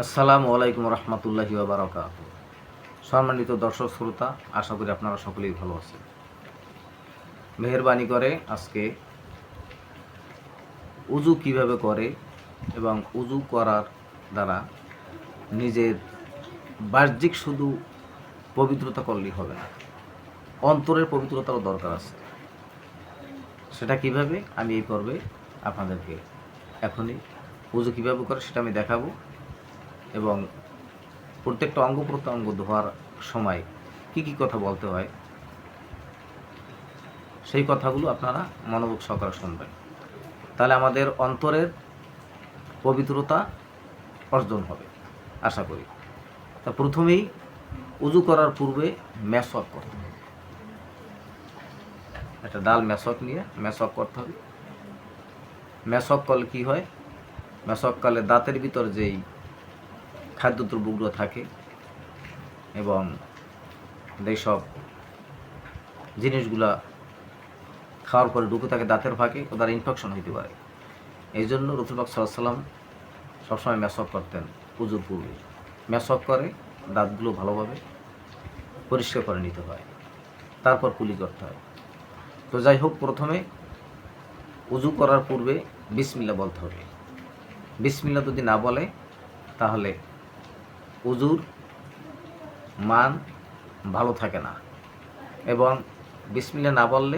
আসসালামু আলাইকুম রহমতুল্লাহি ওয়া বারাকাতুহু। সম্মানিত দর্শক শ্রোতা, আশা করি আপনারা সকলেই ভালো আছেন। মেহেরবানি করে আজকে উজু কিভাবে করে এবং উজু করার দ্বারা নিজের বাহ্যিক শুধু পবিত্রতা করলেই হবে না, অন্তরের পবিত্রতারও দরকার আছে। সেটা কিভাবে আমি এই পর্বে আপনাদেরকে এখনই উজু কিভাবে করে সেটা আমি দেখাবো, এবং প্রত্যেকটা অঙ্গ প্রত্যঙ্গ ধোয়ার সময় কি কি কথা বলতে হয় সেই কথাগুলো আপনারা মনোযোগ সহকারে শুনবেন। তাহলে আমাদের অন্তরের পবিত্রতা অর্জন হবে আশা করি। তা প্রথমেই উজু করার পূর্বে মেসওয়াক করতে হবে। একটা ডাল মেসওয়াক নিয়ে মেসওয়াক করতে হবে। মেসওয়াক করলে কী হয়, মেসওয়াক করলে দাঁতের ভিতর যেই খাদ্যদ্রব্যগুলো থাকে এবং যেসব জিনিসগুলা খাওয়ার পরে ঢুকে থাকে দাঁতের ফাঁকে, ওদের ইনফেকশন হইতে পারে। এই জন্য রাসূল পাক সাল্লাল্লাহু আলাইহি ওয়াসাল্লাম সবসময় মেসওয়াক করতেন উজুর পূর্বে। মেসওয়াক করে দাঁতগুলো ভালোভাবে পরিষ্কার করে নিতে হয়, তারপর কুলি করতে হয়। তো যাই হোক, প্রথমে উজু করার পূর্বে বিসমিল্লাহ বলতে হবে। বিসমিল্লাহ যদি না বলে তাহলে উজুর মান ভালো থাকে না, এবং বিসমিল্লাহ না বললে